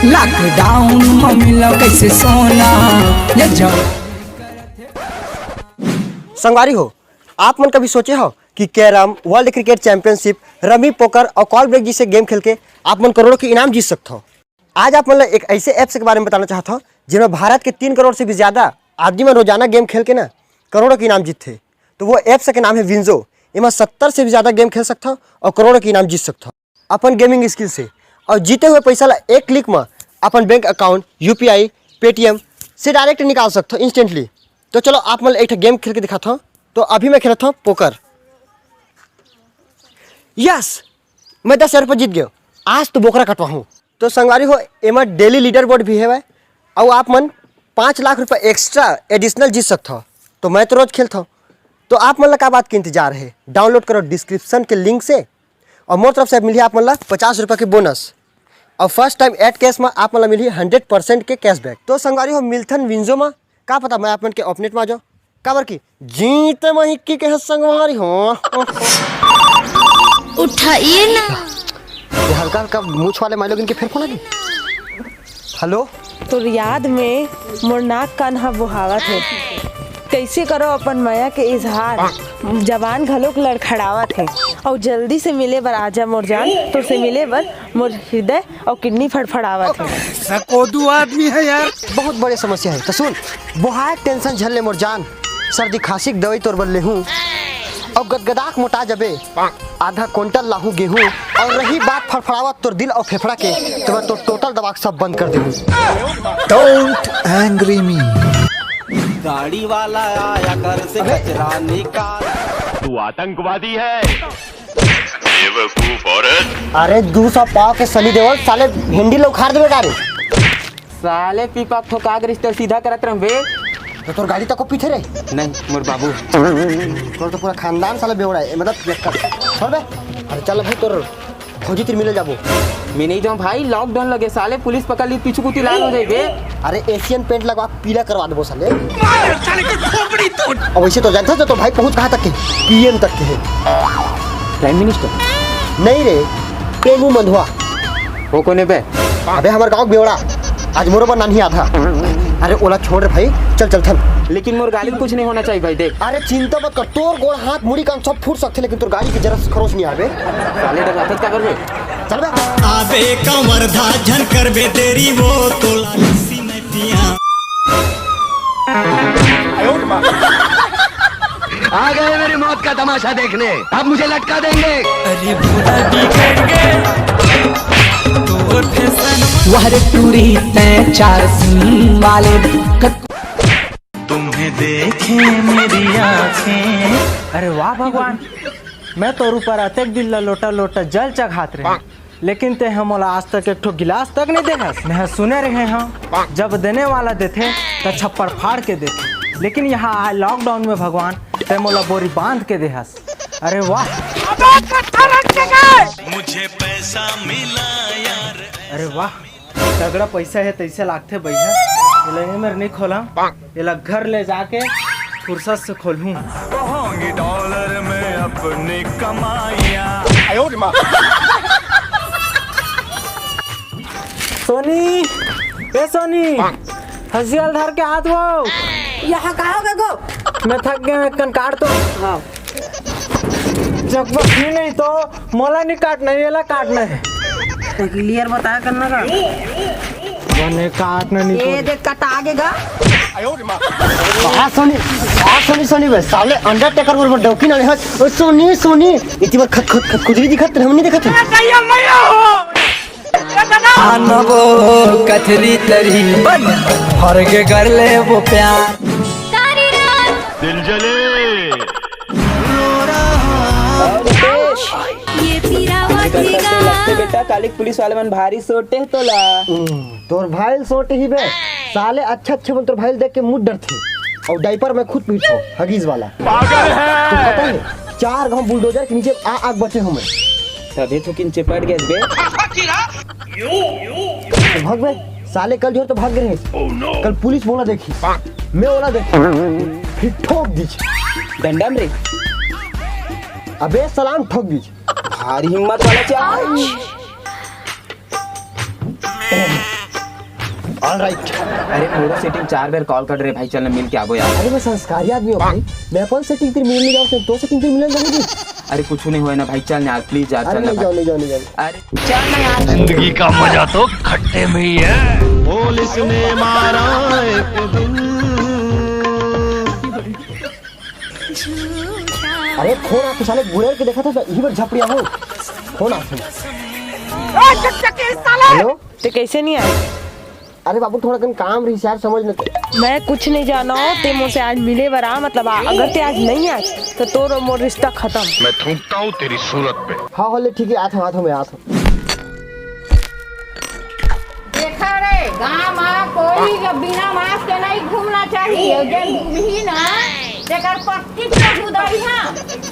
Lockdown में मिलो कैसे सोना ये जाओ। संगवारी हो, आप मन कभी सोचे हो कि carrom, world cricket championship, rummy, poker और कॉल ब्रेक जैसे गेम खेल के आप मन करोड़ों के इनाम जीत सकते हो। आज आप मतलब एक ऐसे ऐप्स के बारे में बताना चाहता हूँ जिनमें भारत के 3 करोड़ से भी ज़्यादा आदमी में रोजाना गेम खेल के ना करोड़ों के इनाम जीतते। तो वो ऐप्स का नाम है विंजो। इनमें 70 से भी ज़्यादा गेम खेल सकता हो और करोड़ों के इनाम जीत सकता हो अपन गेमिंग स्किल से। और जीते हुए पैसा ला एक क्लिक में अपन बैंक अकाउंट, UPI, पेटीएम से डायरेक्ट निकाल सकते हो इंस्टेंटली। तो चलो आप मतलब एक गेम खेल के दिखाता हूँ। तो अभी मैं खेलता हूँ पोकर। यस, मैं 10,000 रुपये जीत गया। आज तो बोकरा कटवा हूँ। तो संगवारी हो, एम डेली लीडर बोर्ड भी है और आप मन 5 लाख रुपये एक्स्ट्रा एडिशनल जीत सकते हो। तो मैं तो रोज खेलता हूँ। तो आप मतलब क्या बात के इंतजार है, डाउनलोड करो डिस्क्रिप्शन के लिंक से। और मोर तरफ से मिली आप मतलब 50 रुपये के बोनस और फर्स्ट टाइम एड कैश में आप मतलब मिली 100% के कैशबैक। तो संगवारी हो, मिल्थन विंजो में का पता मैं आप मन के ओपनेट में आ जाओ काबर की जीते मही के संगवारी हो। उठाइए ना, हल्का हल्का मूछ वाले माइलोग इनके फिर फोन आ गई। हेलो, तो याद में मोर नाक कान्हा बुहावत है। कैसे करो अपन माया के इजहार, जबान घलोक लड़खड़ावत है। और जल्दी से मिले बर आजा मोर जान, तो से मिले बर मोर हृदय और किडनी फड़फड़ावत है। सकोदू आदमी है यार। बहुत बड़ी समस्या है। तो सुन, बुहार टेंशन झल्ले मोर जान, सर्दी खांसी की दवाई तोर बल्ले हूँ और गदगदाक मोटा जबे आधा क्विंटल लाहू गेहूँ। और रही बात फड़फड़ावत तोर दिल और फेफड़ा के, तो मैं तो टोटल दवा सब बंद कर दूँ। डोंट एंग्री मी। गाड़ी वाला आया घर से कचरा निकाल। तू आतंकवादी है, बेवकूफ औरत। अरे 200 पाव के सनी देवल साले भिंडी लोग उखाड़ देवे गाड़ी। साले पीपा ठोका के रिश्ते सीधा करत रहे। तो तोर गाड़ी तक को पीछे रे नहीं मोर बाबू, तोर तो पूरा खानदान साले बेवड़ा है। मतलब छोड़ बे। अरे चल भाई, तोर फौजी तिर मिले जाबो। मैं नहीं जाऊँ भाई, लॉकडाउन लगे साले पुलिस पकड़ ली, पीछू कुती लाल हो जाएगी। अरे एशियन पेंट लगवा पीला करवा देबो साले। और वैसे तो जानता है तो भाई पहुंच कहाँ तक के, PM तक के है। प्राइम मिनिस्टर नहीं रे, पेगू मंधुआ। वो कोने पे? अबे हमारे गाँव बेवड़ा आज मोरो पर नहीं आधा। अरे ओला छोड़ रे भाई, चल चल चल। लेकिन मोर गाड़ी में कुछ नहीं होना चाहिए भाई, देख। अरे चिंता मत कर, तोर गोड़ हाथ मुड़ी कान सब फूट सकते, लेकिन तोर गाड़ी की जरा खरोच नहीं आवे। साले डराते क्या करबे? चल बे। आबे कमर धा झन करबे तेरी वो तो लालसी नतिया। आ गए मेरी मौत का तमाशा देखने, अब मुझे लटका देंगे। अरे बुरा बिगड़ गए तो फैशन वह टूरी तय 4 सींग वाले। तुम्हें देखे मेरी आँखें। अरे वाह भगवान, मैं तो ऊपर अतक दिल लोटा लोटा जल चघात रहे, लेकिन ते हम आज तक एक ठो गिलास तक नहीं देखा। नहीं सुने रहे हम जब देने वाला देते तो छप्पर फाड़ के देते, लेकिन यहाँ लॉकडाउन में भगवान ते मोला बोरी बांध के देहस। अरे वाह, मुझे पैसा मिला यार। अरे वाह, तगड़ा पैसा है, तैसे लागते भैया। ये मेरे नहीं खोला, ये घर ले जाके फुर्सत से खोलूं। कहूंगी डॉलर में अपनी कमाइयाँ। सोनी, ए सोनी, हसियाल धर के हाथ वो। यहाँ कहाँ हो गो? मैं थक गया, कन काट तो। हाँ। जब ही नहीं तो मोला नहीं काटना, ये ला काटना है। तो क्लियर बताया करना का। मैंने काटना नहीं ये देख कटा आगेगा। सोनी सोनी बे साले अंडरटेकर पर डोकी ना है। ओ सोनी सोनी इतनी बार खत खत खुजली दिखत हम नहीं देखत। आनबो कथरी तरी बन हर के कर ले वो प्यार। दिल जले लगते बेटा काली पुलिस वाले मन भारी सोटे तो ला। तोर भाई सोटे ही बे साले। अच्छा अच्छा मन तोर भाई देख के मुंह डरते और डायपर में खुद पीटो हगीज वाला। पागल है। तो पता है 4 गांव बुलडोजर के नीचे आग बचे हूं मैं। तभी तो किन चिपट गए बे। तो भाग बे साले, कल जो तो भाग गए। कल पुलिस बोला देखी, मैं बोला देखी, फिर ठोक दी डंडम रे। अबे सलाम ठोक दी। भारी हिम्मत वाला चाल। All right. अरे पूरा सेटिंग 4 बार कॉल कर रहे भाई, चल मिल के आबो यार। अरे मैं संस्कारी आदमी हूँ भाई, मैं अपन सेटिंग तेरी मिलने जाऊँ तो सेटिंग तेरी मिलने जाऊँगी। अरे कुछ नहीं हुआ ना भाई, चल यार प्लीज यार, अरे चल ना नहीं भाई। जाओ नहीं जाओ नहीं जाओ। अरे चल ना यार। जिंदगी का मजा तो खट्टे में ही है। पुलिस ने मारा एक दिन। अरे फोन आप साले गुड़ेर के देखा था यही पर झपड़िया हो। फोन आप हेलो। तो कैसे नहीं आए? अरे बाबू थोड़ा कन काम रही यार, समझ नहीं। मैं कुछ नहीं जाना ते मुझसे आज मिले बरा मतलब अगर ते आज नहीं आए तो तोर मोर रिश्ता खत्म। मैं थूकता हूँ तेरी सूरत पे। हाँ होले ठीक है, आता हूँ मैं आता हूँ। देखा रे गाँव में कोई के बिना मास्क के नहीं घूमना चाहिए। जब भी ना तेकर पट्टी से उधर हां।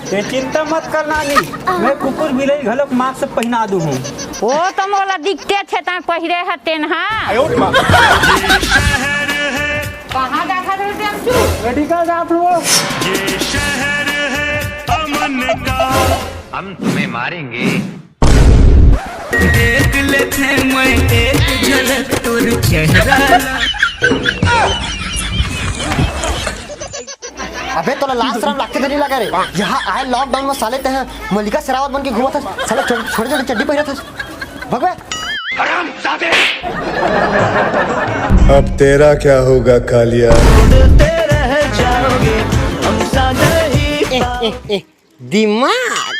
ते चिंता मत कर नानी, मैं कुकुर मिले घलोक मास्क पहना दूँ। वो तो मोला दिखते थे ता पहिरे हतेन हां। कहां देखा रे टेम्पू? मेडिकल जात हो। हम तुम्हें मारेंगे। देख लेते मैं एक झलक तोर चेहरा। अबे तो लाल शराब लागते तो नहीं लगा रे। यहाँ आए लॉकडाउन में साले ते हैं मल्लिका शेरावत बन के घूमा था साले, छोटे छोटे चड्डी पहना था। भगवे अब तेरा क्या होगा कालिया? दिमाग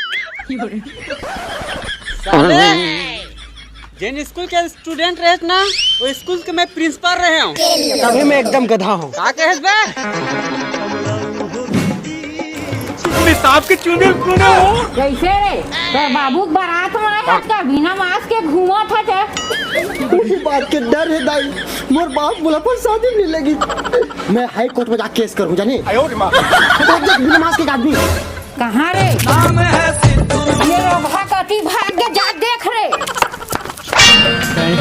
जिन स्कूल के स्टूडेंट रहे ना वो स्कूल के मैं प्रिंसिपल रहे हूँ, तभी मैं एकदम गधा हूँ। क्या कहे सांप के चूमे हो कैसे रे तो बाबू बारात में आया का बिना मास्क के घूमा था जे। वही बात के डर है दाई, मोर बाप बोला पर शादी नहीं लगी। मैं हाई कोर्ट में जाके केस करूँ जाने। बिना मास्क के आदमी कहाँ रे? ये रोगा कति भाग के जा देख रे।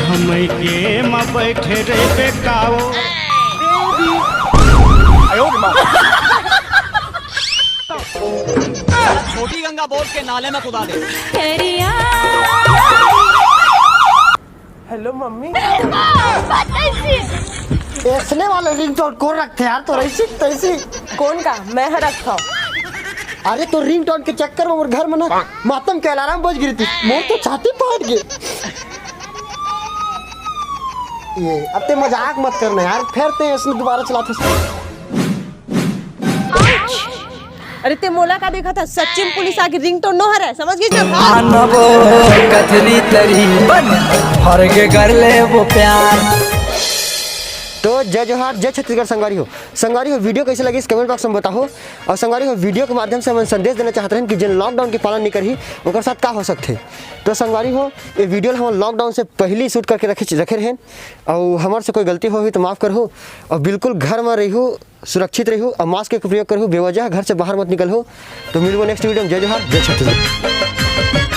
हम के म बैठे रे बेकाओ। छोटी गंगा बोल के नाले में कुदा दे। Hello mummy. ऐसने वाले रिंग टोन कौन रखते यार? तो ऐसी तैसी कौन का? मैं रखा हूँ। अरे तो रिंग टोन के चक्कर में मोर घर में ना मातम के अलार्म बज गिरी थी, मोर तो छाती फाट गई। ये अब ते मजाक मत करना यार, फिर ते इसने दोबारा चलाते। अरे ते मोला का देखा था सचिन पुलिस आके रिंग तो नो है, समझ गई ना? मानवो कथरी तरी बन भर के कर ले वो प्यार। तो जय जोहार, जय छत्तीसगढ़। संगवारी हो वीडियो कैसे लगी इस कमेंट बॉक्स में बताओ। और संगवारी हो वीडियो के माध्यम से हम संदेश देना चाहते हैं कि जिन लॉकडाउन के पालन नहीं करी उनके साथ क्या हो सकते। तो संगवारी हो ये वीडियो हम लॉकडाउन से पहले शूट करके रखे रहें और हमारे से कोई गलती हो तो माफ़ करो। और बिल्कुल घर में रहो, सुरक्षित रहो और मास्क का प्रयोग करो, बेवजह घर से बाहर मत निकल हो। तो मिलो नेक्स्ट वीडियो में। जय जोहार, जय छत्तीसगढ़।